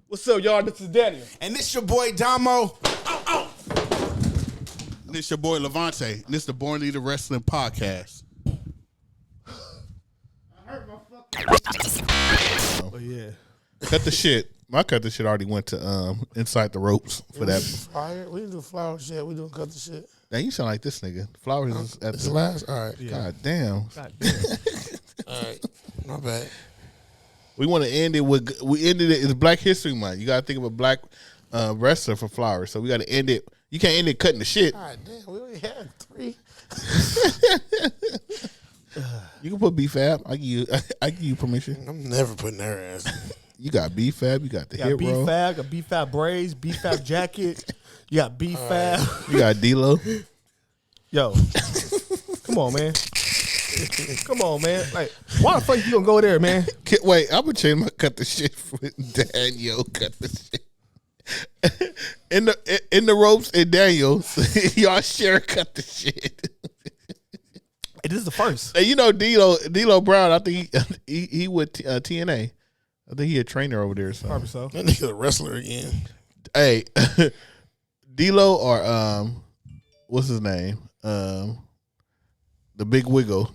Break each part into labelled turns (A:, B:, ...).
A: What's up, y'all? This is Danyo.
B: And this your boy, Damo.
C: This your boy, Lavonte. And this the Born Leadaz Wrestling Podcast.
A: I hurt my fucking...
C: Oh, yeah. Cut the shit. My cut the shit already went to Inside the Ropes for that.
D: Fire. We didn't do flower shit. We doing cut the shit.
C: Now you sound like this nigga. Flowers is at
D: the last. All right.
C: Yeah. God damn.
D: All right. My bad.
C: We want to end it with. We ended it. It's Black History Month. You gotta think of a black wrestler for flowers. So we gotta end it. You can't end it cutting the shit.
D: God damn. We only had 3.
C: You can put B-Fab. I give you permission.
D: I'm never putting her ass.
C: You got B-Fab. You got the hit roll.
A: B-Fab, got B-Fab braids, B-Fab jacket. You got B-Fab.
C: You got D-Lo.
A: Yo, come on, man. Come on, man. Like, why the fuck you gonna go there, man?
C: Wait, I'm gonna change my cut the shit with Danyo. Cut the shit. In the ropes and Danyo, y'all share cut the shit.
A: Hey, this is the first.
C: Hey, you know D-Lo Brown. I think he with TNA. I think he a trainer over there. So.
A: Probably so.
D: That nigga a wrestler again.
C: Hey, D-Lo or what's his name? The Big Wiggle.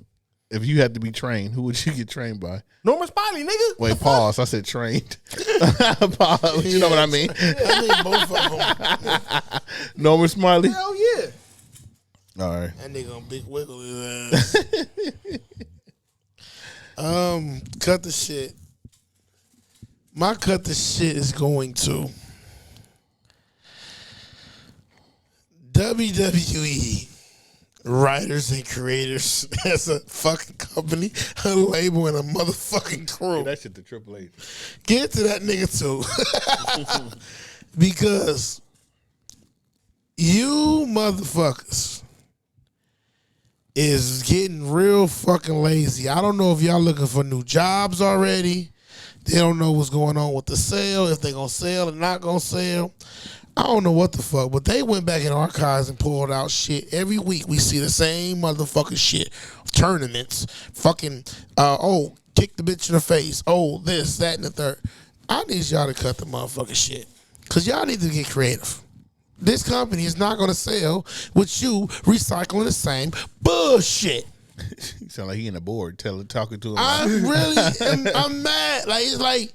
C: If you had to be trained, who would you get trained by?
A: Norman Smiley, nigga.
C: Wait, pause. I said trained. Pause. You know what I mean?
D: I mean both of them.
C: Norman Smiley.
A: Hell yeah.
C: All right.
D: That nigga on Big Wiggle his ass. Cut the shit. My cut the shit is going to WWE writers and creators as a fucking company, a label, and a motherfucking crew.
C: Yeah, that shit to Triple H.
D: Get to that nigga too. Because you motherfuckers is getting real fucking lazy. I don't know if y'all looking for new jobs already. They don't know what's going on with the sale, if they gonna sell or not gonna sell. I don't know what the fuck, but they went back in archives and pulled out shit. Every week we see the same motherfucking shit. Tournaments, fucking, kick the bitch in the face. Oh, this, that, and the third. I need y'all to cut the motherfucking shit. Because y'all need to get creative. This company is not going to sell with you recycling the same bullshit.
C: You sound like he in a board talking to him.
D: I'm mad. Like, it's like,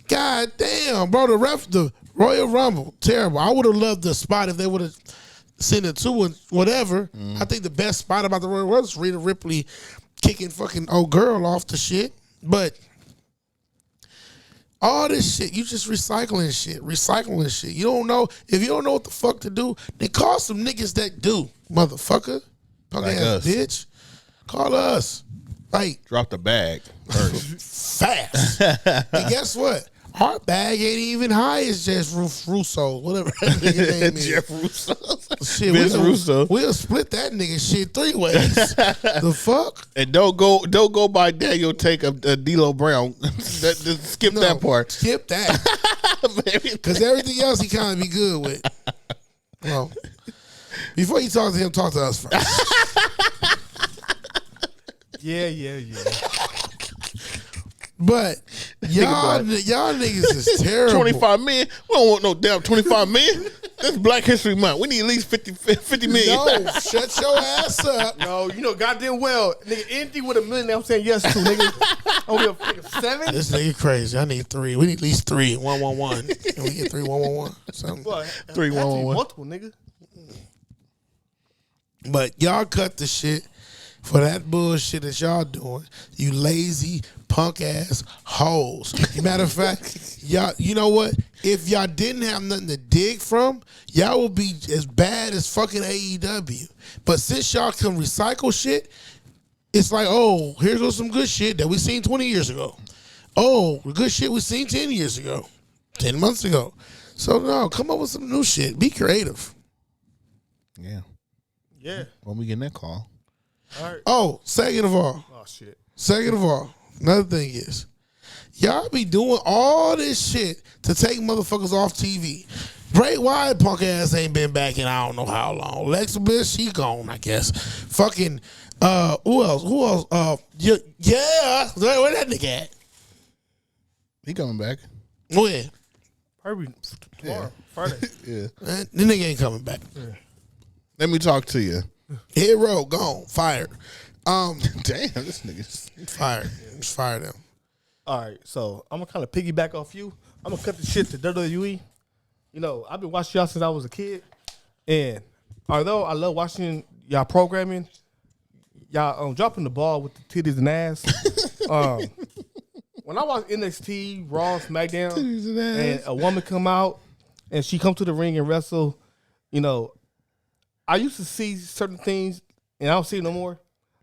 D: God damn, bro, the Royal Rumble, terrible. I would have loved the spot if they would have sent it to and whatever. I think the best spot about the Royal Rumble was Rhea Ripley kicking fucking old girl off the shit. But all this shit, you just recycling shit. You don't know. If you don't know what the fuck to do, then call some niggas that do, motherfucker. Punk
C: like
D: ass
C: us.
D: bitch. Call us. Like,
C: drop the bag
D: fast. And guess what? Our bag ain't even high as Jeff Russo, whatever that nigga name is.
C: Jeff Russo.
D: Shit,
C: Vince Russo.
D: We'll split that nigga shit 3 ways. The fuck?
C: And don't go by Daniel take a D-Lo Brown. Skip that part.
D: Skip that. Because everything else he kind of be good with. Well, before you talk to him, talk to us first.
A: Yeah.
D: But y'all niggas is terrible.
C: 25 million? We don't want no damn 25 million. This is Black History Month. We need at least 50 million.
D: No, shut your ass up.
A: No, you know goddamn well, nigga, anything with $1 million, I'm saying yes to, nigga. Only a nigga 7?
D: This nigga crazy. I need 3. We need at least 3. 111. Can we get 3 111? Something.
A: What?
C: 3 111.
A: Multiple, nigga.
D: But y'all cut the shit for that bullshit that y'all doing. You lazy punk ass hoes. Matter of fact, y'all, you know what? If y'all didn't have nothing to dig from, y'all would be as bad as fucking AEW. But since y'all can recycle shit, it's like, oh, here goes some good shit that we seen 20 years ago. Oh, good shit we seen 10 years ago, 10 months ago. So no, come up with some new shit. Be creative.
A: Yeah.
C: When we getting that call.
A: All right.
D: Oh, second of all, another thing is, y'all be doing all this shit to take motherfuckers off TV. Bray Wyatt punk ass ain't been back in I don't know how long. Alexa Bliss, she gone, I guess. Fucking, who else? Yeah, where that nigga at?
C: He coming back.
D: When?
A: Probably tomorrow, Friday.
C: Yeah.
D: Man, the nigga ain't coming back.
C: Let me talk to you.
D: Hero gone, fired.
C: Damn, this nigga's
D: Fired. Just fired him.
A: All right, so I'm gonna kind of piggyback off you. I'm gonna cut the shit to WWE. You know, I've been watching y'all since I was a kid, and although I love watching y'all programming, y'all dropping the ball with the titties and ass. When I watch NXT, Raw, SmackDown, and a woman come out and she come to the ring and wrestle, you know, I used to see certain things and I don't see it no more.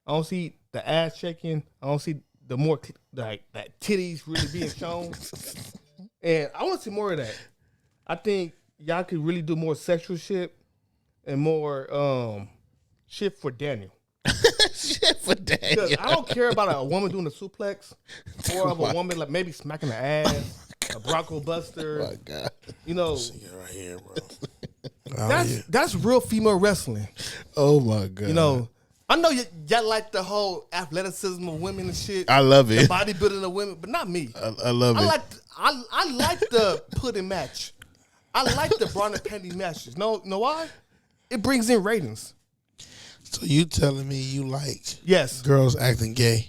A: I don't see the ass shaking. I don't see the more like that titties really being shown. And I want to see more of that. I think y'all could really do more sexual shit and more shit for Daniel.
C: shit for Danyo.
A: Because I don't care about a woman doing a suplex or of a woman like maybe smacking the ass, a Bronco Buster.
C: Oh my God.
A: You know,
D: Right here, bro.
A: that's real female wrestling.
C: Oh my God.
A: You know, I know y'all like the whole athleticism of women and shit.
C: I love
A: The
C: it.
A: bodybuilding of women, but not me.
C: I love it.
A: I like the pudding match. I like the bra and panty matches. No, know why? It brings in ratings.
D: So you telling me you like
A: Yes.
D: girls acting gay?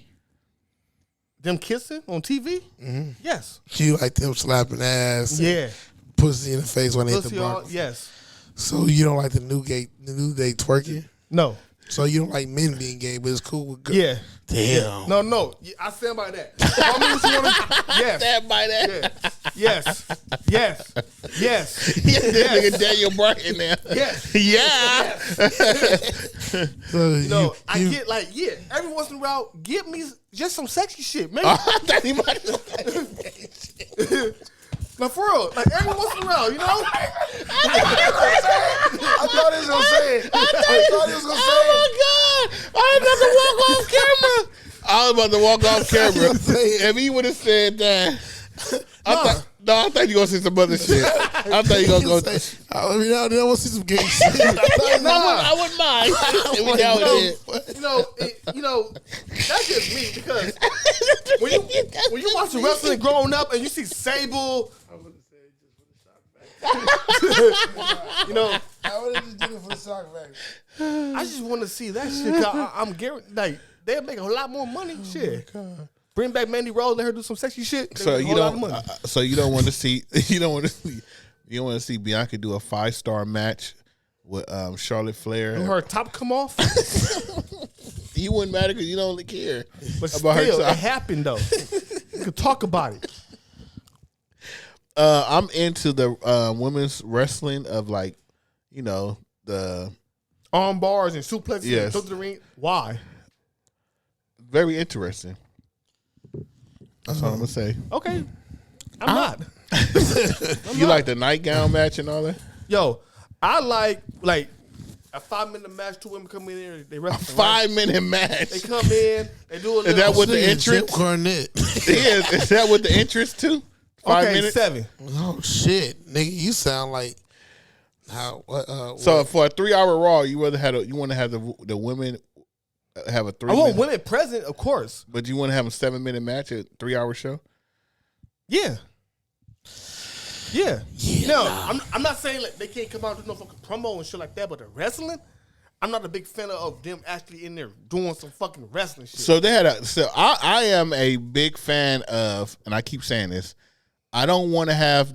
A: Them kissing on TV? Mm-hmm. Yes.
D: You like them slapping ass?
A: Yeah.
D: Pussy in the face when they hit the
A: Pussy on,
D: block?
A: yes.
D: So you don't like the new day twerking?
A: No.
D: So you don't like men being gay, but it's cool with girls?
A: Yeah.
D: Damn.
A: No. I stand by that. Tell me what you want to. Yes.
C: Stand by that.
A: Yes. Yes. Yes.
C: Yeah, that nigga Daniel Bryan now.
A: Yes.
C: Yeah.
D: So
A: No, I get like, every once in a while, give me just some sexy shit. Maybe.
C: I thought he might.
A: No, for real. Like, every once in a while, you know?
D: I thought he was gonna say it. I thought he was gonna say it.
C: Oh my God! I was about to walk off camera. If he would have said that, I thought you gonna say some other shit. I thought you gonna go.
D: I mean, I want to see some gay shit.
C: I wouldn't mind.
A: You know, that's just me because when you watch wrestling growing up and you see Sable, you know,
D: I would have just did it for the shock factor.
A: I just want to see that shit. I'm guaranteed, like, they'll make a lot more money. Shit. Bring back Mandy Rose, let her do some sexy shit.
C: So you
A: lot of
C: don't.
A: money.
C: So you don't want to see. You don't want to see. You don't want to see Bianca do a 5-star match with Charlotte Flair.
A: When her top come off,
C: You wouldn't matter because you don't really care
A: but
C: about
A: still,
C: her top.
A: it happened though. You could talk about it.
C: I'm into the women's wrestling of like, you know, the
A: Arm bars and suplexes
C: Yes.
A: and to the ring. Why?
C: very interesting. That's all I'm gonna say.
A: Okay, I'm not.
C: You like the nightgown match and all that?
A: Yo, I like a 5-minute match. 2 women come in there, they wrestle.
C: 5-minute match.
A: They come in, they do a little.
C: Is that what the
D: Nigga,
C: entrance?
D: Jim Cornette.
C: Is that what the entrance to? 5
A: okay,
C: minutes.
A: 7.
D: Oh shit, nigga, you sound like how?
C: So for a 3-hour Raw, you want to have the women have a 3
A: I want
C: minute,
A: women present, of course.
C: but you want to have a 7-minute match at 3-hour show?
A: Yeah. No, I'm not saying like they can't come out and do no fucking promo and shit like that, but the wrestling, I'm not a big fan of them actually in there doing some fucking wrestling shit.
C: So I am a big fan of, and I keep saying this, I don't want to have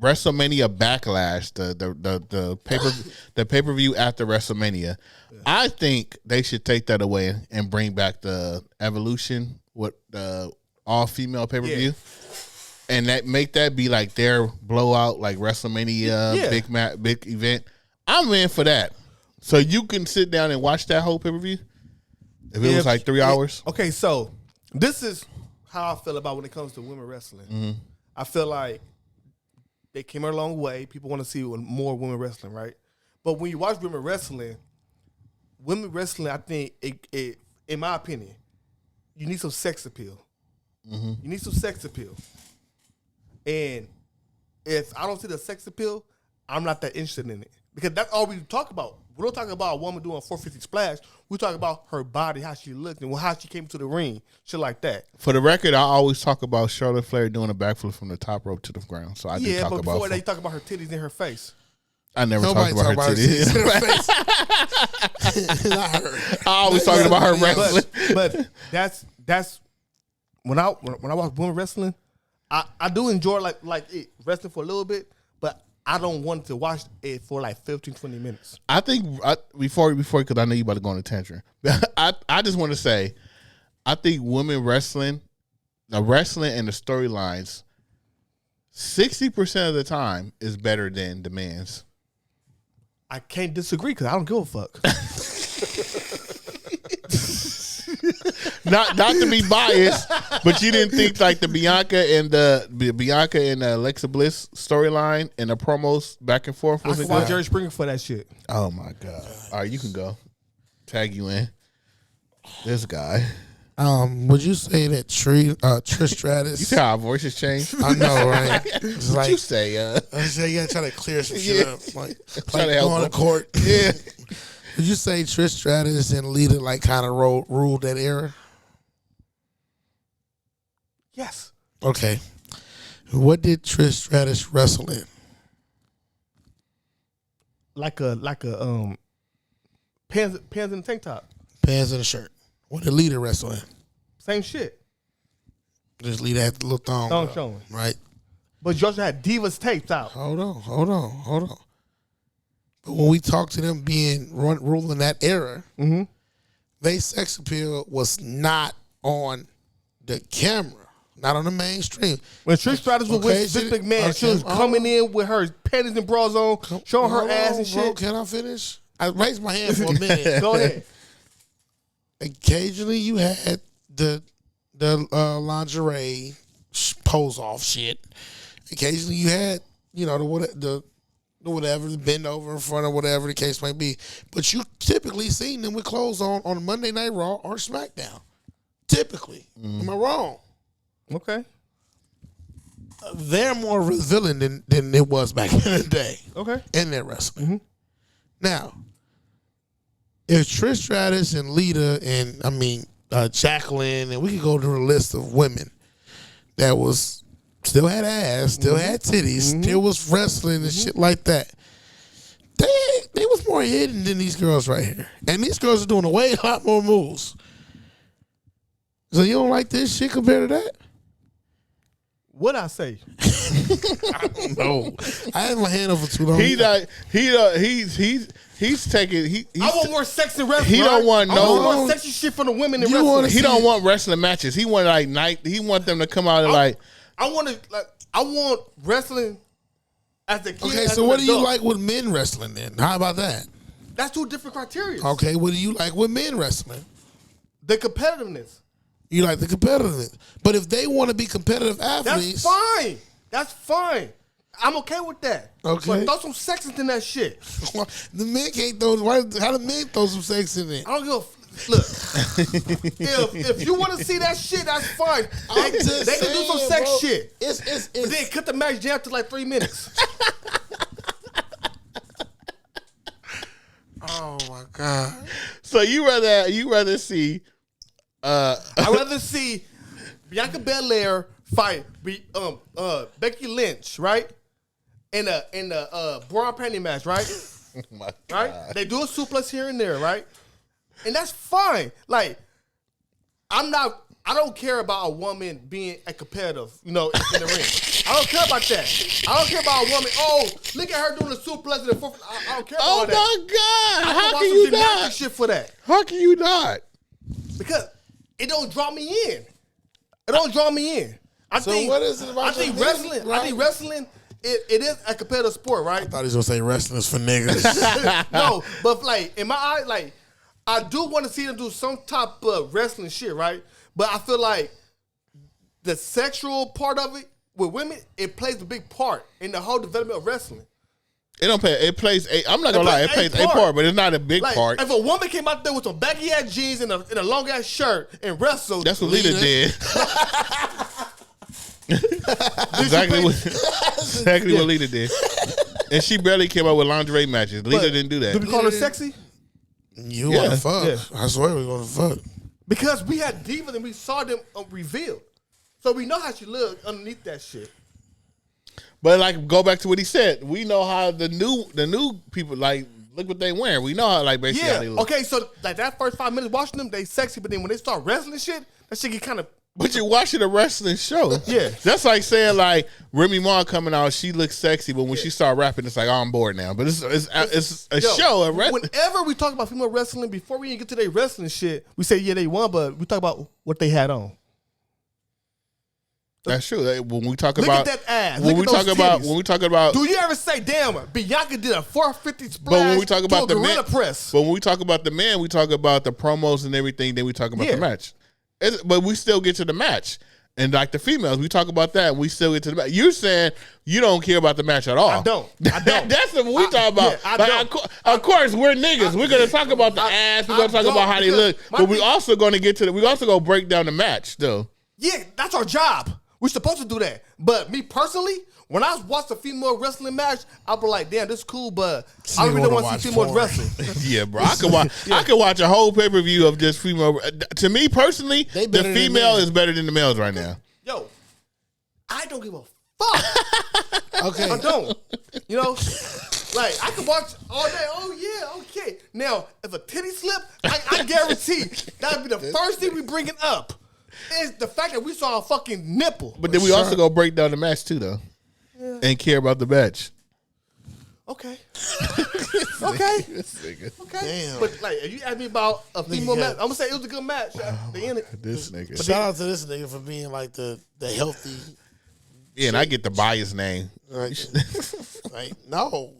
C: WrestleMania Backlash, the pay-per-view after WrestleMania. Yeah. I think they should take that away and bring back the Evolution with the all-female pay-per-view. Yeah. And make that be like their blowout, like WrestleMania big event. I'm in for that. So you can sit down and watch that whole pay-per-view if it was like 3 hours.
A: Okay, so this is how I feel about when it comes to women wrestling. Mm-hmm. I feel like they came a long way. People want to see more women wrestling, right? But when you watch women wrestling, I think it in my opinion, you need some sex appeal. Mm-hmm. You need some sex appeal. And if I don't see the sex appeal, I'm not that interested in it. Because that's all we talk about. we don't talk about a woman doing a 450 splash. We talk about her body, how she looked, and how she came to the ring, shit like that.
C: For the record, I always talk about Charlotte Flair doing a backflip from the top rope to the ground. So I do talk
A: but
C: about.
A: before they talk about her titties in her face.
C: I never talked about her titties. I always talking about her wrestling.
A: But that's when I watch women wrestling, I do enjoy like it, wrestling for a little bit, but I don't want to watch it for like 15, 20 minutes.
C: I think before because I know you about to go on a tangent. I just want to say, I think women wrestling, the wrestling and the storylines, 60% of the time is better than the men's.
A: I can't disagree because I don't give a fuck.
C: Not to be biased, but you didn't think like the Bianca and Alexa Bliss storyline and the promos back and forth
A: I
C: was
A: can
C: it
A: watch
C: good?
A: Jerry Springer for that shit.
C: Oh my god! All right, you can go. Tag you in. This guy.
D: Would you say that Trish Stratus?
C: You see how our voices change?
D: I know, right? It's
C: What
D: like
C: you say?
D: I say you gotta try to clear some shit
C: Yeah.
D: up, like
C: Try to help
D: on the
C: him.
D: court.
C: Yeah.
D: Would you say Trish Stratus and Lita like kind of ruled that era?
A: Yes.
D: Okay. What did Trish Stratus wrestle in?
A: Like a pants in a tank top.
D: Pants and a shirt. What did Lita wrestle in?
A: Same shit.
D: Just Lita had the little thong.
A: Thong showing.
D: Right.
A: But you also had Divas tapes out.
D: Hold on. But when we talk to them being ruling that era, their sex appeal was not on the camera, not on the mainstream.
A: When Trish Stratus was with Vince McMahon, she was coming in with her panties and bras on, showing her ass and shit.
D: Bro, can I finish? I raised my hand for a minute.
A: Go ahead.
D: Occasionally, you had the lingerie pose off shit. Occasionally, you had the whatever, the bend over in front of whatever the case might be. But you typically seen them with clothes on Monday Night Raw or SmackDown. Typically, am I wrong?
A: Okay.
D: They're more revealing than it was back in the day.
A: Okay.
D: In their wrestling. Now, if Trish Stratus and Lita and Jacqueline, and we could go through a list of women that was still had ass, still had titties, still was wrestling and shit like that. They was more hidden than these girls right here. And these girls are doing a lot more moves. So you don't like this shit compared to that?
A: What'd I say?
D: I don't know. I had my hand over too long.
C: He's taking.
A: I want more sex in wrestling.
C: He don't want
A: I want
C: no.
A: more sexy shit from the women in
D: You
A: wrestling.
D: wanna
C: He don't want wrestling matches. He want He want them to come out and like.
A: I want wrestling as a kid.
D: Okay,
A: as
D: so
A: an
D: what do you
A: adult.
D: like with men wrestling then? How about that?
A: That's two different criteria.
D: Okay, what do you like with men wrestling?
A: The competitiveness.
D: You like the competitiveness. But if they want to be competitive athletes,
A: That's fine. I'm okay with that.
D: Okay.
A: But throw some sex into that shit.
D: the men can't throw. How the men throw some sex in there?
A: I don't give a look. if you want to see that shit, that's fine. They can do some sex
D: bro.
A: shit.
D: It's
A: But then cut the match down to like 3 minutes.
D: Oh my god.
C: So you rather see.
A: I'd rather see Bianca Belair fight Becky Lynch, right? In a bra panty match, right?
C: Oh my
A: Right?
C: God.
A: They do a suplex here and there, right? And that's fine. Like, I don't care about a woman being a competitive, in the ring. I don't care about that. I don't care about a woman. Oh, look at her doing the suplex in the fourth. I don't care about
C: Oh
A: that.
C: my God!
A: I
C: How
A: watch
C: can
A: some
C: you
A: gymnastics
C: not?
A: shit for that
C: How can you not?
A: because it don't draw me in. It don't draw me in.
D: So what is it about
A: I think
D: the men,
A: wrestling.
D: right?
A: I think wrestling. It is a competitive sport, right?
D: I thought he was gonna say wrestling is for niggas.
A: No, but like in my eye, like I do want to see them do some type of wrestling shit, right? But I feel like the sexual part of it with women, it plays a big part in the whole development of wrestling.
C: It don't play. It plays. I'm not gonna lie. It plays a part, but it's not a big
A: Like
C: part.
A: if a woman came out there with some baggy ass jeans and a long ass shirt and wrestled,
C: That's what Lita did. exactly what Lita did. And she barely came up with lingerie matches. Lita didn't do that.
A: Do we call her sexy?
D: You want to fuck.
A: Yeah.
D: I swear we want to fuck.
A: Because we had divas and we saw them revealed. So we know how she looked underneath that shit.
C: But like, go back to what he said. We know how the new people, like, look what they wearing. We know how, like, basically how they look.
A: Okay, so like that first 5 minutes watching them, they sexy, but then when they start wrestling shit, that shit get kind of.
C: But you're watching a wrestling show.
A: Yeah.
C: That's like saying, like, Remy Ma coming out, she looks sexy, but when she start rapping, it's like, oh, I'm bored now. But it's a show. A
A: whenever we talk about female wrestling, before we even get to their wrestling shit, we say, yeah, they won, but we talk about what they had on.
C: That's true. When we talk
A: Look
C: about
A: at that ass.
C: when
A: Look
C: we
A: at those
C: talk
A: titties.
C: when we talk about,
A: do you ever say, damn, Bianca did a 450 splash?
C: but when we talk about
A: to a
C: the
A: gorilla
C: men,
A: press.
C: but when we talk about the men, we talk about the promos and everything. Then we talk about the match. But we still get to the match. And like the females, we talk about that, and we still get to the match. You're saying you don't care about the match at all.
A: I don't.
C: That's what we talk about.
A: Yeah, I
C: like,
A: don't.
C: Of course, we're niggas. We're gonna talk about the ass. We're gonna talk about how they look. But we also gonna get to the. We also gonna break down the match, though.
A: Yeah, that's our job. We're supposed to do that. But me personally, when I watch a female wrestling match, I'll be like, damn, this is cool, but I really don't want to see females wrestling.
C: Yeah, bro. I could watch a whole pay-per-view of just female. To me personally, the female is better than the males right now.
A: Yo, I don't give a fuck.
D: Okay.
A: I don't. You know? Like, I can watch all day. Oh, yeah, okay. Now, if a titty slip, I guarantee that would be the first thing we bring it up. Is the fact that we saw a fucking nipple.
C: But then we also go break down the match too, though, and care about the match.
A: Okay. Okay.
D: Okay. Damn.
A: But like, if you ask me about a female match, I'm gonna say it was a good match. They in it.
C: This nigga.
D: But shout out to this nigga for being like the healthy.
C: Yeah, and I get the bias name.
D: Like no,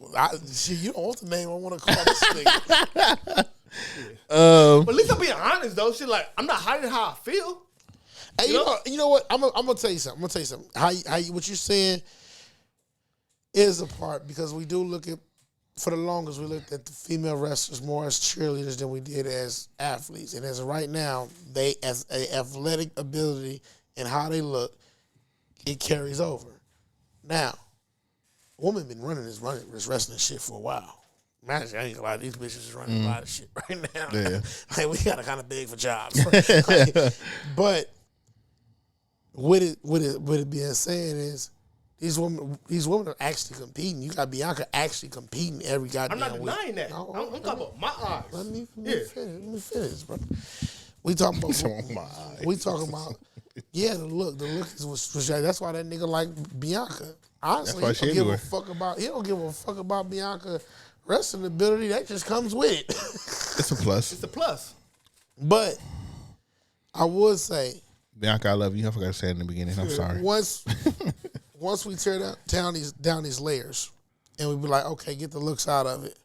D: you don't want the name I want to call this nigga.
A: But at least I'm being honest though. Shit, like I'm not hiding how I feel.
D: Hey, you know what? I'm gonna tell you something. How what you're saying is a part, because we do look at, for the longest, we looked at the female wrestlers more as cheerleaders than we did as athletes. And as of right now, they, as a athletic ability and how they look, it carries over. Now, women been running this wrestling shit for a while. Man, I ain't gonna lie, these bitches is running a lot of shit right now.
C: Yeah.
D: Like, we gotta kind of beg for jobs. But with it being said is, these women are actually competing. You got Bianca actually competing every goddamn week.
A: I'm not denying that. I'm talking about my eyes.
D: Let me finish, bro. We talking about yeah, the look was that's why that nigga like Bianca. Honestly, he don't give a fuck about Bianca wrestling ability. That just comes with it.
C: It's a plus.
A: It's a plus.
D: But I would say,
C: Bianca, I love you. I forgot to say it in the beginning. I'm sorry.
D: Once we tear down these layers, and we be like, okay, get the looks out of it.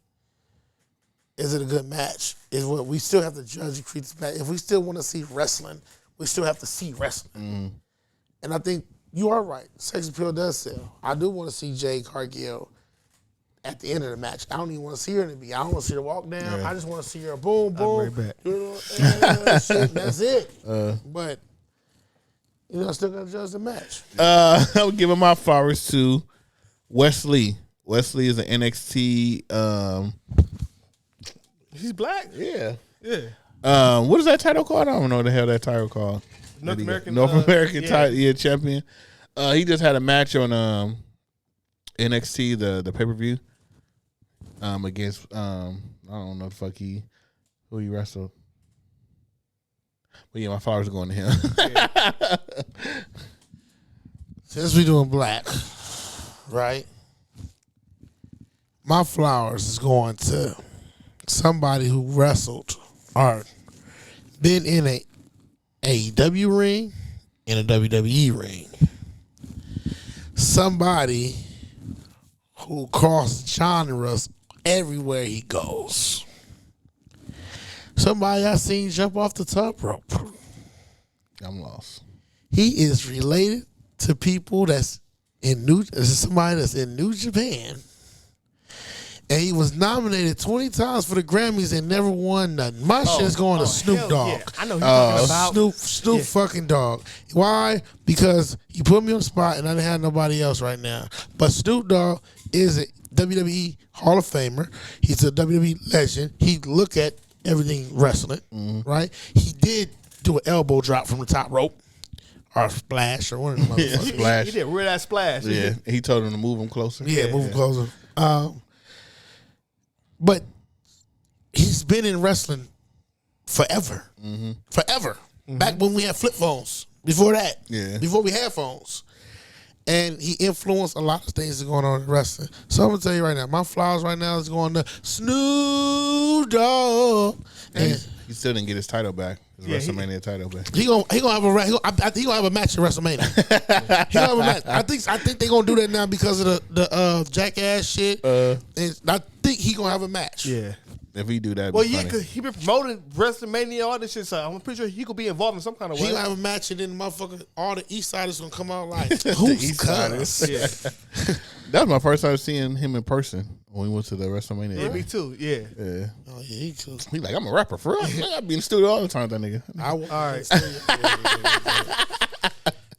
D: Is it a good match? Is what we still have to judge and treat this match. If we still want to see wrestling, we still have to see wrestling. Mm. And I think you are right. Sex appeal does sell. I do want to see Jade Cargill at the end of the match. I don't even want to see her in the beginning. I don't want to see her walk down. Yeah. I just want to see her boom, boom. Right back. That's it. But I still got to judge the match.
C: I would give him my flowers to Wesley. Wesley is an NXT.
A: He's black?
C: Yeah.
A: Yeah.
C: What is that title called? I don't know what the hell that title called.
A: North American
C: title, champion. He just had a match on NXT, the pay-per-view. Against I don't know who he wrestled. But yeah, my flowers are going to him.
D: Yeah. Since we doing black, right? My flowers is going to somebody who wrestled or been in a AEW ring and a WWE ring. Somebody who crosses genres everywhere he goes. Somebody I seen jump off the top rope.
C: I'm lost.
D: He is related to people somebody that's in New Japan. And he was nominated 20 times for the Grammys and never won nothing. My shit's going to Snoop
A: hell
D: Dogg.
A: yeah. I know who you're talking about.
D: Snoop fucking Dogg. Why? Because you put me on the spot and I didn't have nobody else right now. But Snoop Dogg is a WWE Hall of Famer. He's a WWE legend. He look at everything wrestling, right? He did do an elbow drop from the top rope. Or splash, or one of them motherfuckers.
C: Splash.
A: He did real that splash.
C: Yeah, he told him to move him closer.
D: Yeah, move closer. But he's been in wrestling forever. Forever. Back when we had flip phones. Before that.
C: Yeah.
D: Before we had phones. And he influenced a lot of things that are going on in wrestling. So I'm going to tell you right now, my flowers right now is going to Snoop Dogg. And
C: He still didn't get his title back. His WrestleMania title back.
D: He gonna have I think he gonna have a match at WrestleMania. He gonna have a match. I think they gonna do that now because of the Jackass shit. And I think he gonna have a match.
A: Yeah.
C: If he do that,
A: Well, yeah, because he been promoting WrestleMania, all this shit. So I'm pretty sure he could be involved in some kind of way.
D: He gonna have a match, and then motherfucker, all the East Siders gonna come out like who's
C: East
D: Cuz?
A: Yeah.
C: That was my first time seeing him in person when we went to the WrestleMania.
A: Yeah, me too. Yeah.
C: Yeah.
D: Oh yeah, he too.
C: He like, I'm a rapper for real. I be in the studio all the time with that nigga.
A: All right.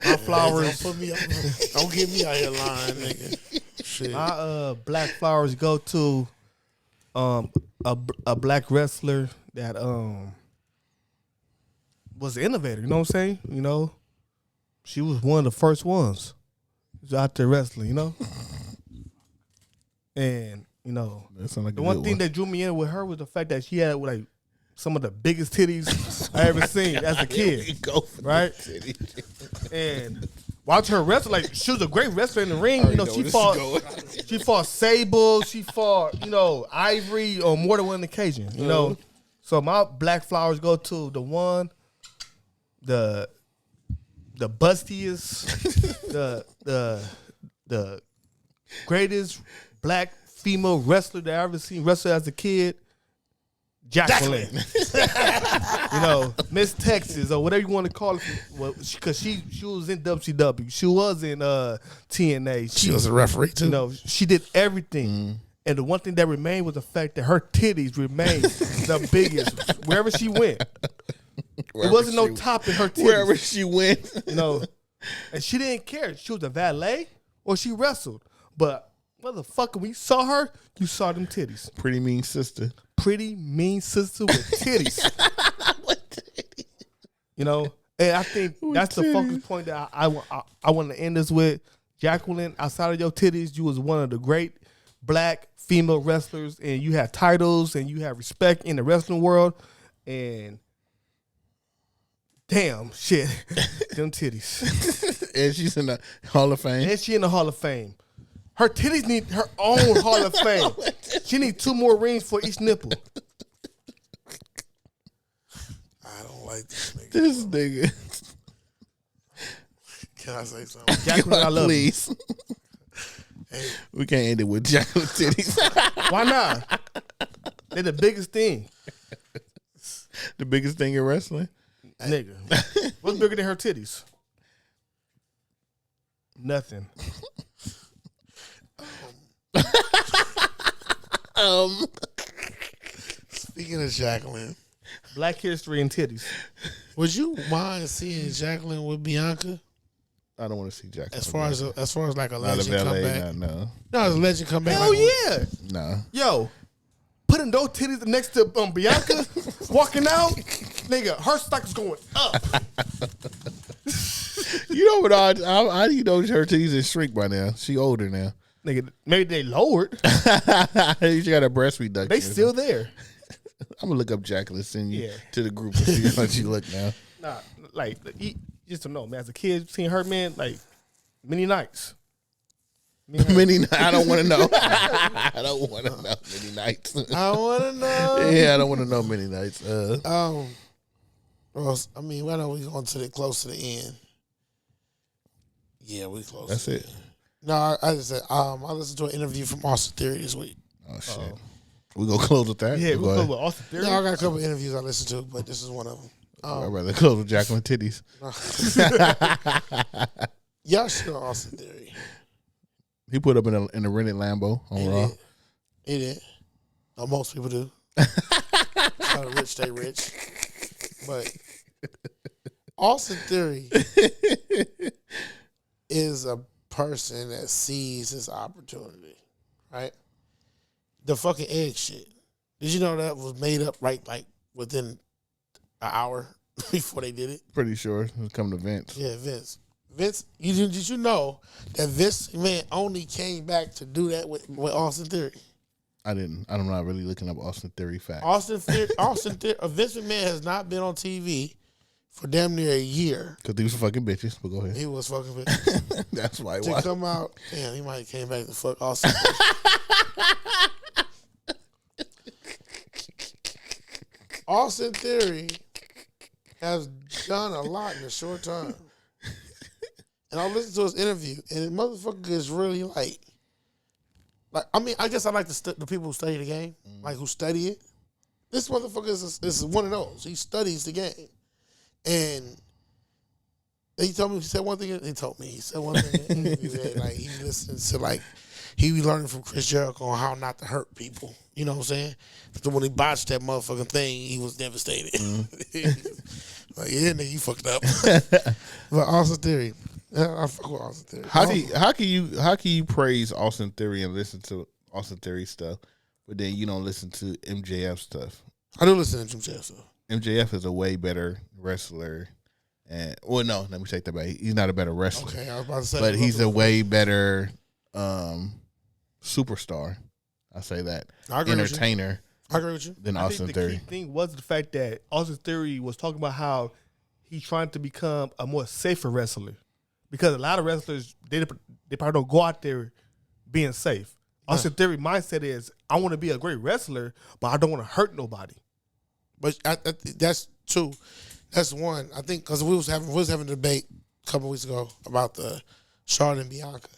A: My flowers.
D: Don't get me out here lying, nigga. Shit.
A: My black flowers go to a black wrestler that was an innovator. You know what I'm saying? You know, she was one of the first ones out there wrestling. You know, and you know,
C: That sound like
A: the
C: a
A: one
C: good
A: thing that drew me in with her was the fact that she had like some of the biggest titties I ever seen as a kid.
C: Go for
A: Right? And watch her wrestle. Like, she was a great wrestler in the ring. You know, she fought Sable, she fought, you know, Ivory on more than one occasion. You know, so my black flowers go to the one, the bustiest, the greatest black female wrestler that I ever seen wrestle as a kid. Jacqueline. You know, Miss Texas or whatever you want to call it, because she was in WCW. She was in TNA.
D: She was a referee too.
A: You know, she did everything. And the one thing that remained was the fact that her titties remained the biggest wherever she went. There wasn't no top in her titties.
C: Wherever she went.
A: You know, and she didn't care. She was a valet or she wrestled. But motherfucker, when you saw her, you saw them titties.
C: Pretty mean sister.
A: Pretty mean sister with titties. You know, and I think that's the focus point that I want to end this with. Jacqueline, outside of your titties, you was one of the great black female wrestlers, and you had titles and you had respect in the wrestling world. And damn, shit, them titties.
C: And she's in the Hall of Fame.
A: And she in the Hall of Fame. Her titties need her own Hall of Fame. She need 2 more rings for each nipple.
D: I don't like this nigga.
C: This nigga.
D: Can I say something?
A: Jacqueline, I love you.
C: Please. We can't end it with Jacqueline titties.
A: Why not? They're the biggest thing.
C: The biggest thing in wrestling.
A: Nigga. What's bigger than her titties? Nothing.
D: Speaking of Jacqueline,
A: Black history and titties.
D: would you mind seeing Jacqueline with Bianca?
C: I don't want to see Jacqueline.
D: As far as like a
C: not a
D: legend come
C: valet,
D: back.
C: no.
D: No, as a legend come back.
A: Hell
D: like,
A: yeah.
C: No.
A: Yo, putting those titties next to Bianca, walking out, nigga, her stock is going up.
C: You know what? How do you know her titties is shrink by now? She older now.
A: Nigga, maybe they lowered.
C: She got a breast reduction.
A: They still there.
C: I'm gonna look up Jacqueline, send you
A: Yeah.
C: to the group and see how she look now.
A: Nah, like, just to know, man, as a kid, seeing her, man, like, many nights.
C: I don't want to know. I don't want to know many nights.
D: I want to know.
C: Yeah, I don't want to know many nights.
D: Well, I mean, when are we going close to the end? Yeah, we close.
C: That's it.
D: No, I just said I listened to an interview from Austin Theory this week.
C: Oh shit. We gonna close with that.
A: Yeah,
C: Go
A: we'll
C: ahead.
A: go with Austin Theory.
D: No, I got a couple of interviews I listened to, but this is one of them.
C: I'd rather close with Jacqueline titties.
D: Y'all should know Austin Theory.
C: He put up in a rented Lambo on Raw.
D: He did. No, most people do. Try to rich, stay rich. But Austin Theory is a person that sees his opportunity, right? The fucking egg shit. Did you know that was made up right like within an hour before they did it?
C: Pretty sure it's coming to Vince.
D: Yeah, Vince. Vince, did you know that Vince McMahon only came back to do that with Austin Theory?
C: I didn't. I'm not really looking up Austin Theory facts.
D: Vince McMahon has not been on TV for damn near a year.
C: Because he was fucking bitches, but go ahead.
D: He was fucking bitches.
C: That's why.
D: To come out, damn, he might have came back to fuck Austin. Austin Theory has done a lot in a short time. And I listened to his interview, and the motherfucker is really like I mean, I guess I like the people who study the game, like who study it. This motherfucker is one of those. He studies the game. And he told me, he said one thing in the interview that, like, he listens to, like, he be learning from Chris Jericho on how not to hurt people. You know what I'm saying? So when he botched that motherfucking thing, he was devastated. Like, yeah, nigga, you fucked up. But Austin Theory. I fuck with Austin Theory.
C: How can you praise Austin Theory and listen to Austin Theory stuff, but then you don't listen to MJF stuff?
D: I do listen to MJF stuff.
C: MJF is a way better wrestler, and no, let me take that back. He's not a better wrestler.
D: Okay, I was about to say,
C: but he's a way better superstar. I say that entertainer.
D: I agree with you.
C: Than Austin Theory.
A: The key thing was the fact that Austin Theory was talking about how he's trying to become a more safer wrestler. Because a lot of wrestlers, they probably don't go out there being safe. Austin Theory mindset is, I want to be a great wrestler, but I don't want to hurt nobody.
D: But that's two. That's one. I think because we was having a debate a couple of weeks ago about the Charlotte and Bianca,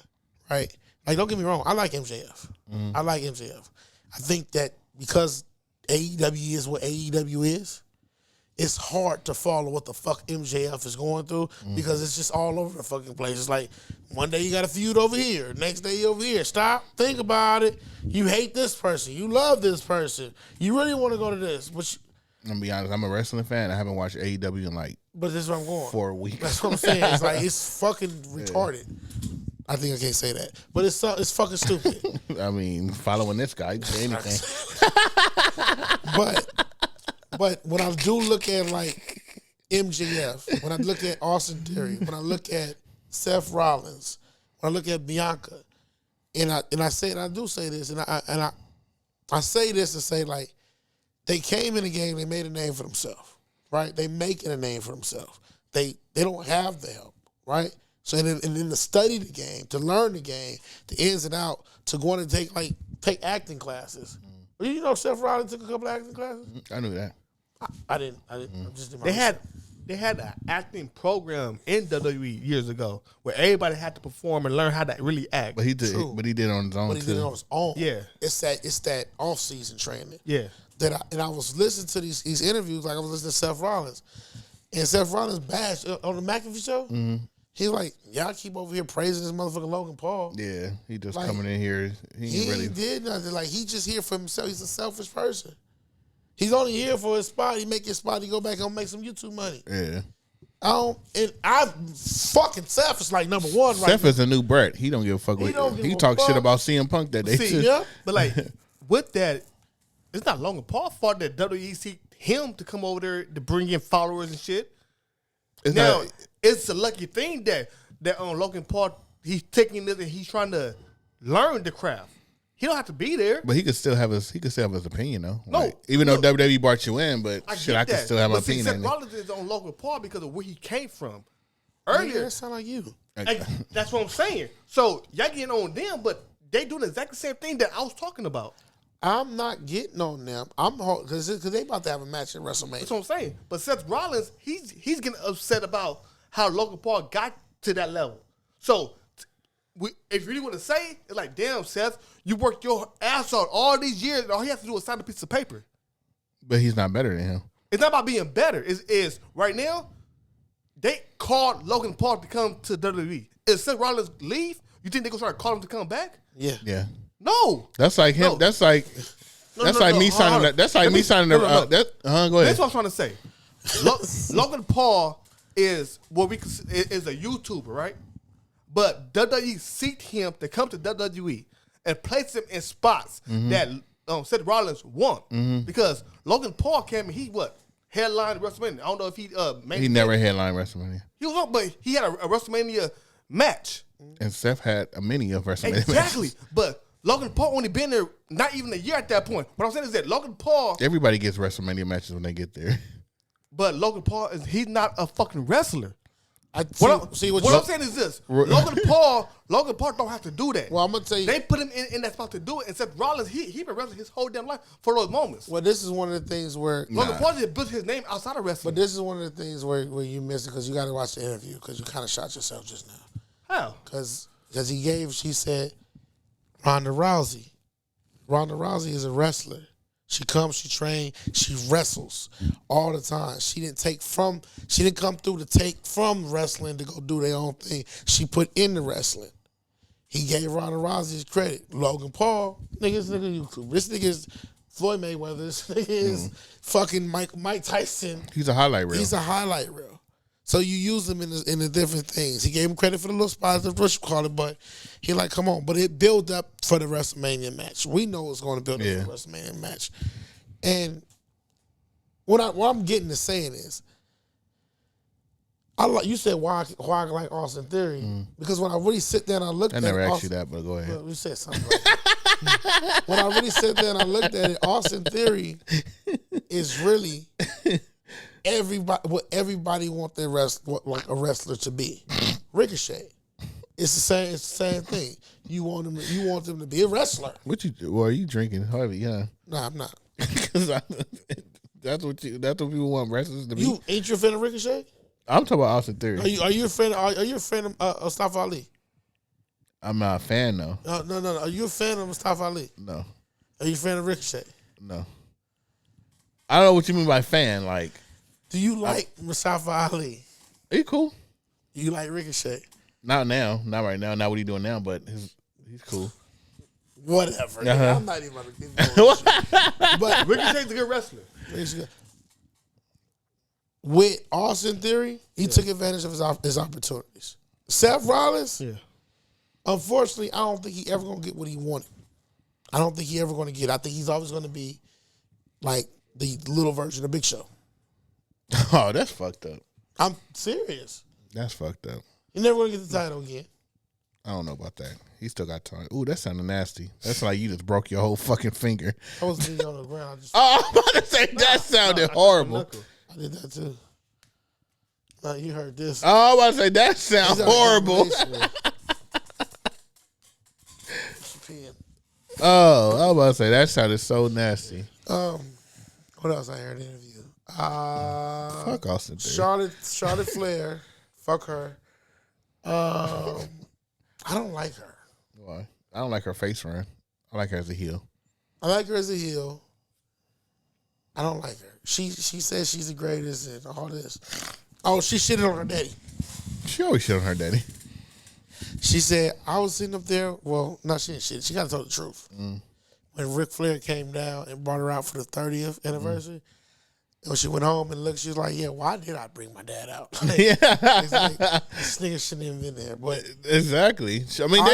D: right? Like, don't get me wrong, I like MJF. I like MJF. I think that because AEW is what AEW is, it's hard to follow what the fuck MJF is going through because it's just all over the fucking place. It's like one day you got a feud over here, next day you over here. Stop, think about it. You hate this person, you love this person, you really want to go to this.
C: I'm gonna be honest, I'm a wrestling fan. I haven't watched AEW in
D: but this is where I'm going.
C: 4 weeks.
D: That's what I'm saying. It's like, it's fucking retarded. I think I can't say that, but it's fucking stupid.
C: I mean, following this guy, you can say anything.
D: But when I do look at, like, MJF, when I look at Austin Theory, when I look at Seth Rollins, when I look at Bianca, and I do say this, and I say this to say, like, they came in the game, they made a name for themselves, right? They making a name for themselves. They don't have the help, right? So and then to study the game, to learn the game, the ins and out, to go on and take acting classes. You know, Seth Rollins took a couple of acting classes.
C: I knew that.
D: I didn't. I'm just in my
A: They had an acting program in WWE years ago where everybody had to perform and learn how to really act.
C: But he did.
D: True.
C: But he did it on his own
D: But he
C: too.
D: did it on his own.
A: Yeah.
D: It's that off season training.
A: Yeah.
D: I was listening to these interviews, like I was listening to Seth Rollins, and Seth Rollins bashed on the McAfee show. Mm-hmm. He's like, y'all keep over here praising this motherfucking Logan Paul.
C: Yeah, he just coming in here. He really
D: did nothing. Like, he just here for himself. He's a selfish person. He's only here for his spot. He make his spot. He go back and make some YouTube money.
C: Yeah.
D: Fucking Seth is like number one.
C: Seth is a new Brett. He don't give a fuck. He talked shit about CM Punk that day too.
D: Yeah,
A: but like with that, it's not Logan Paul's fault that WWE see him to come over there to bring in followers and shit. It's a lucky thing that Logan Paul, he's taking this and he's trying to learn the craft. He don't have to be there,
C: but he could still have his opinion though. No, even though WWE brought you in, but I can still have my opinion.
A: Seth Rollins is on Logan Paul because of where he came from earlier.
D: That sound like you.
A: That's what I'm saying. So y'all getting on them, but they doing the exact same thing that I was talking about.
D: I'm not getting on them. Because they about to have a match at WrestleMania.
A: That's what I'm saying. But Seth Rollins, he's getting upset about how Logan Paul got to that level. So if you really want to say, it's like, damn, Seth, you worked your ass off all these years, and all he has to do is sign a piece of paper.
C: But he's not better than him.
A: It's not about being better. It's right now, they called Logan Paul to come to WWE. If Seth Rollins leave, you think they're going to start calling him to come back?
D: Yeah.
C: Yeah.
A: No.
C: That's like him.
A: No.
C: That's like me signing that. That's like me signing the. Go ahead.
A: That's what I'm trying to say. Logan Paul is what is a YouTuber, right? But WWE seeked him to come to WWE and place him in spots that Seth Rollins won because Logan Paul came and he headlined WrestleMania. I don't know if he
C: never headlined WrestleMania.
A: He was on, but he had a WrestleMania match.
C: And Seth had a mini of WrestleMania.
A: Exactly,
C: matches.
A: but Logan Paul only been there not even a year at that point. What I'm saying is that Logan Paul.
C: Everybody gets WrestleMania matches when they get there.
A: But Logan Paul he's not a fucking wrestler.
D: What I'm
A: saying is this: Logan Paul don't have to do that.
D: Well, I'm gonna tell you,
A: they put him in that spot to do it. And Seth Rollins, he been wrestling his whole damn life for those moments.
D: Well, this is one of the things where
A: Logan Paul just built his name outside of wrestling.
D: But this is one of the things where you miss it because you got to watch the interview because you kind of shot yourself just now.
A: How?
D: Because she said Ronda Rousey. Ronda Rousey is a wrestler. She comes, she trains, she wrestles all the time. She didn't come through to take from wrestling to go do their own thing. She put in the wrestling. He gave Ronda Rousey his credit. Logan Paul, nigga YouTube. This nigga is Floyd Mayweather. This nigga is fucking Mike Tyson.
C: He's a highlight reel.
D: He's a highlight reel. So you use him in the different things. He gave him credit for the little spots, what you call it, but he like, come on. But it built up for the WrestleMania match. We know it's going to build up for the WrestleMania match. And what I'm getting to saying is, you said why I like Austin Theory because when I really sit there and I looked at it,
C: I never asked you that, but go ahead.
D: You said something like that. When I really sat there and I looked at it, Austin Theory is really what everybody want their like a wrestler to be. Ricochet. It's the same thing. You want them to be a wrestler.
C: Are you drinking, Harvey? Yeah.
D: No, I'm not.
C: Because that's what people want wrestlers to be.
D: Ain't you a fan of Ricochet?
C: I'm talking about Austin Theory.
D: Are you a fan? Are you a fan of Mustafa Ali?
C: I'm not a fan though.
D: No. Are you a fan of Mustafa Ali?
C: No.
D: Are you a fan of Ricochet?
C: No. I don't know what you mean by fan. Like,
D: do you like Mustafa Ali?
C: Are you cool?
D: Do you like Ricochet?
C: Not now. Not right now. Not what he's doing now, but he's cool.
D: Whatever. I'm not even going to keep going. But
A: Ricochet's a good wrestler.
D: With Austin Theory, he took advantage of his opportunities. Seth Rollins, unfortunately, I don't think he ever going to get what he wanted. I don't think he ever going to get it. I think he's always going to be like the little version of Big Show.
C: Oh, that's fucked up.
D: I'm serious.
C: That's fucked up.
D: You're never going to get the title again.
C: I don't know about that. He still got time. Ooh, that sounded nasty. That's like you just broke your whole fucking finger.
D: I was kneeling on the ground.
C: I'm about to say that sounded horrible.
D: I did that too. You heard this.
C: Oh, I'm about to say that sounds horrible. Oh, I was about to say that sounded so nasty.
D: What else I heard in the interview?
C: Fuck Austin Theory.
D: Charlotte Flair. Fuck her. I don't like her.
C: Why? I don't like her face run. I like her as a heel.
D: I like her as a heel. I don't like her. She says she's the greatest and all this. Oh, she shitted on her daddy.
C: She always shit on her daddy.
D: She said, I was sitting up there. Well, no, she didn't shit. She got to tell the truth. When Ric Flair came down and brought her out for the 30th anniversary, and when she went home and looked, she was like, yeah, why did I bring my dad out? It's like, this nigga shouldn't even been there. But
C: exactly. I mean,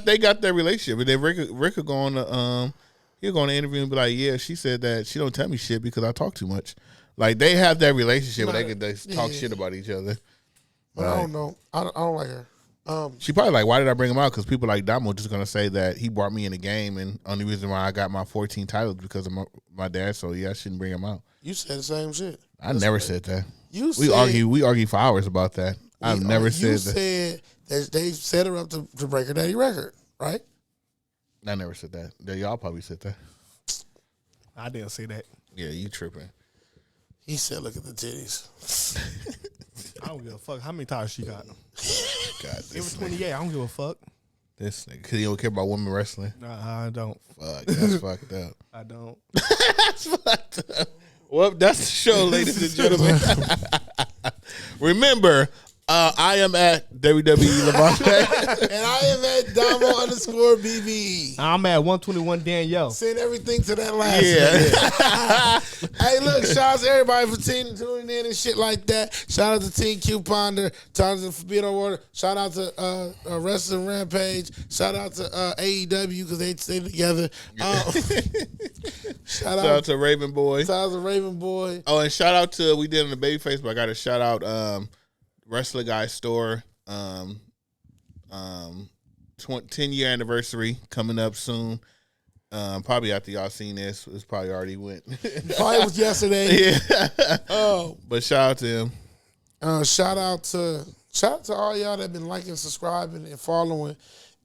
C: they got their relationship. And then Rick would go on the he'll go on the interview and be like, yeah, she said that she don't tell me shit because I talk too much. Like, they have that relationship where they talk shit about each other.
D: But I don't know. I don't like her.
C: She probably like, why did I bring him out? Because people like Damo just gonna say that he brought me in the game, and only reason why I got my 14 titles because of my dad. So yeah, I shouldn't bring him out.
D: You said the same shit.
C: I never said that.
D: We
C: argue for hours about that. I've never said that. You
D: said that they set her up to break her daddy record, right?
C: I never said that. Y'all probably said that.
A: I didn't say that.
C: Yeah, you tripping.
D: He said, look at the titties.
A: I don't give a fuck how many titles she got.
C: God,
A: it was 28. I don't give a fuck.
C: This nigga, because you don't care about women wrestling.
A: Nah, I don't.
C: Fuck, that's fucked up.
A: I don't.
C: That's fucked up. Well, that's the show, ladies and gentlemen. Remember, I am at WWELavonte.
D: And I am at Damo_BBE.
A: I'm at 121 Danyo.
D: Send everything to that last
C: Yeah.
D: Hey, look, shout out to everybody for tuning in and shit like that. Shout out to Team Couponer, shout out to Beat on Water, shout out to Wrestling Rampage, shout out to AEW because they stay together. Shout
C: out to Raven Boy.
D: Shout out to Raven Boy.
C: Oh, and shout out to, we did on the Babyface, but I got to shout out Wrestler Guy Store. 10-year anniversary coming up soon. Probably after y'all seen this, it's probably already went.
D: Probably was yesterday.
C: Yeah. But shout out to him.
D: Shout out to all y'all that been liking, subscribing, and following,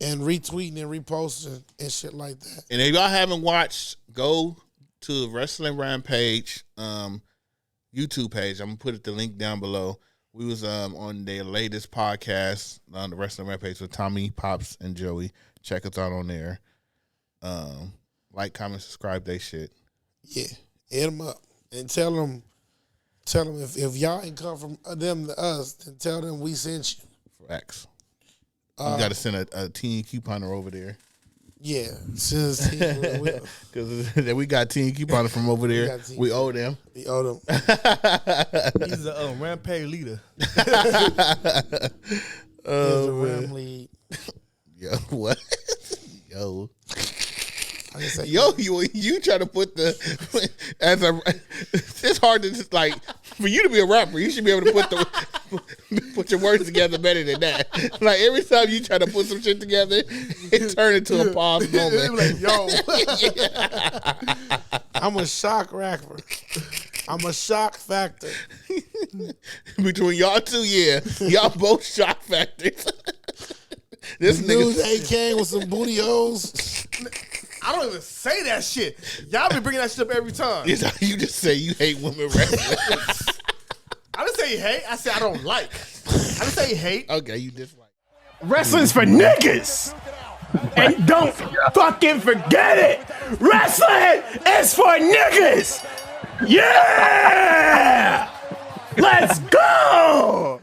D: and retweeting and reposting and shit like that.
C: And if y'all haven't watched, go to Wrestling Rampage YouTube page. I'm gonna put the link down below. We was on their latest podcast on the Wrestling Rampage with Tommy, Pops, and Joey. Check us out on there. Like, comment, subscribe, they shit.
D: Yeah, hit them up and tell them if y'all ain't come from them to us, then tell them we sent you.
C: Facts. You got to send a teen couponer over there.
D: Yeah, because
C: we got teen couponer from over there. We owe them.
D: We owe them.
A: He's a Rampage leader.
D: He's a Ram lead.
C: Yo, what? Yo. You try to put it's hard to just like, for you to be a rapper, you should be able to put your words together better than that. Like every time you try to put some shit together, it turned into a pause moment.
D: Like, yo, I'm a shock rapper. I'm a shock factor.
C: Between y'all two, yeah, y'all both shock factors. This
D: nigga came with some booty holes.
A: I don't even say that shit. Y'all been bringing that shit up every time.
C: You just say you hate women wrestling.
A: I didn't say hate. I said I don't like. I didn't say hate.
C: Okay, you dislike.
E: Wrestling's for niggas. And don't fucking forget it. Wrestling is for niggas. Yeah! Let's go!